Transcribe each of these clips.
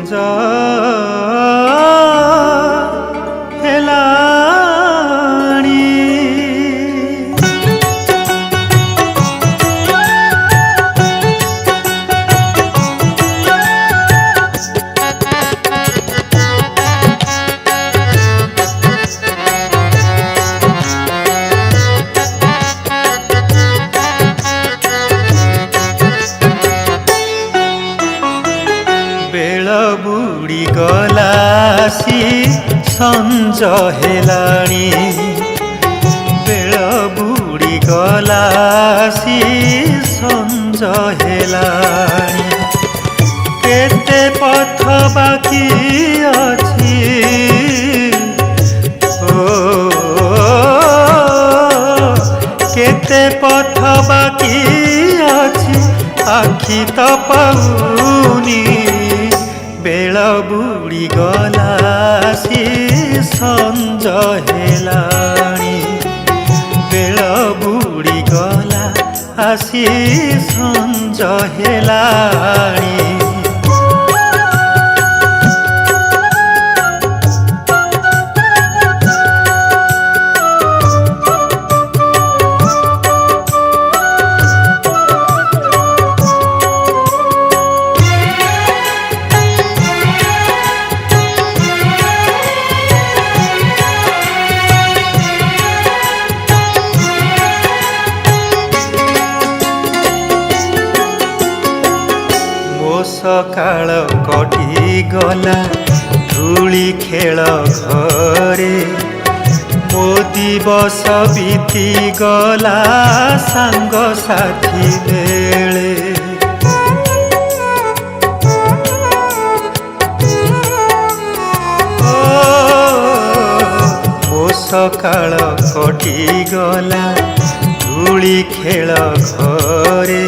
ସଞ୍ଜ ହେଲାଣି। ବେଳ ବୁଡ଼ି ଗଲା ଆସି ସଞ୍ଜ ହେଲାଣି। ବେଳ ବୁଡ଼ି ଗଲା ଆସି ସଞ୍ଜ ହେଲାଣି। କେତେ ପଥ ବାକି ଅଛି କେତେ ପଥ ବାକି ଅଛି ଆଖି ତ ପାଉନି। ବେଳ ବୁଡ଼ି ଗଲା ଆସି ସଞ୍ଜ ହେଲାଣି। ବେଳ ବୁଡ଼ି ଗଲା ଆସି ସଞ୍ଜ ହେଲାଣି। ସକାଳ କଟିଗଲା ଧୂଳି ଖେଳ ଘରେ। ମୋ ଦିବସ ବିତିଗଲା ସାଙ୍ଗସାଥି ବେଳେ। ମୋ ସକାଳ କଟିଗଲା ଧୂଳି ଖେଳ ଘରେ।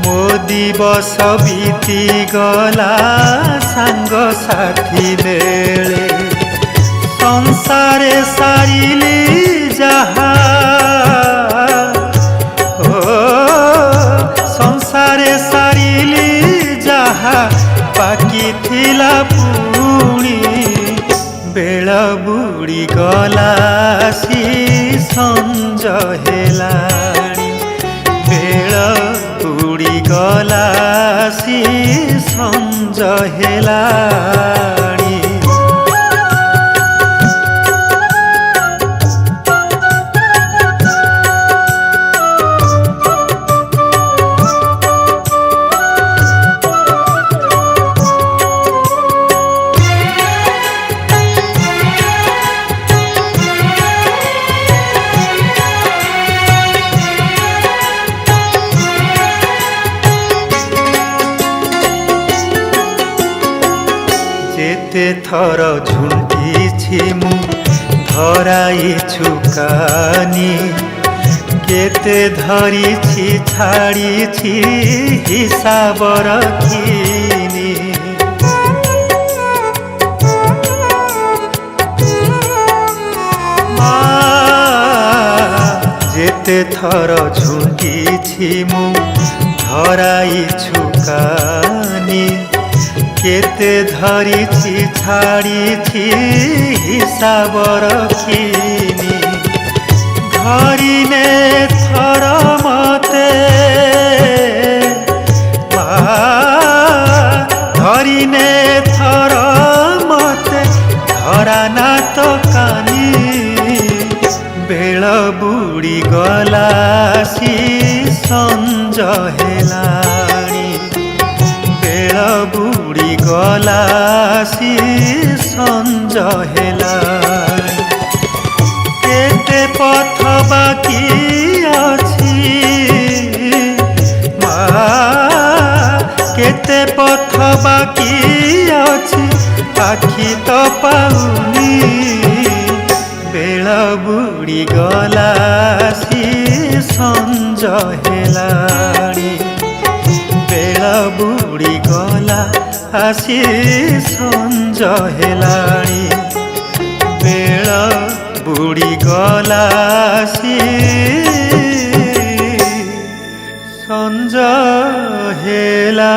ମୋ ଦିବସ ବିତିଗଲା ସାଙ୍ଗସାଥି ବେଳେ। ସଂସାରେ ସାରିଲି ଯାହା ସଂସାରେ ସାରିଲି ଯାହା ବାକି ଥିଲା ପୁଣି। ବେଳ ବୁଡ଼ି ଗଲା ଆସି ସଞ୍ଜ ହେଲାଣି। ବେଳ ବୁଡ଼ି ଗଲା ଆସି ସଞ୍ଜ ହେଲାଣି। ଯେତେ ଥର ଝୁଣ୍ଟିଛି ମୁଁ ଧରାଇଛୁ କାନି। କେତେ ଧରିଛି ଛାଡ଼ିଛି ହିସାବ ରଖିନି। ଯେତେ ଥର ଝୁଣ୍ଟିଛି ମୁଁ ଧରାଇଛୁ କାନି। କେତେ ଧରିଛି ଛାଡ଼ିଛି ହିସାବ ରଖିନି। ଧରିନେ ଥର ମତେ ଧରିନେ ଥର ମତେ ଧରା ନା ତ କାନି। ବେଳ ବୁଡ଼ି ଗଲା ଆସି ସଞ୍ଜ ହେଲାଣି। ବେଳ ବୁଡ଼ି ଗଲା ଆସି ସଞ୍ଜ ହେଲାଣି। କେତେ ପଥ ବାକି ଅଛି କେତେ ପଥ ବାକି ଅଛି ଆଖି ତ ପାଉନି। ବେଳ ବୁଡ଼ି ଗଲା ଆସି ସଞ୍ଜ ହେଲାଣି। ବେଳ ବୁଡ଼ି ଗଲା ଆସି ସଞ୍ଜ ହେଲାଣି। ବେଳ ବୁଡ଼ି ଗଲା ଆସି ସଞ୍ଜ ହେଲା।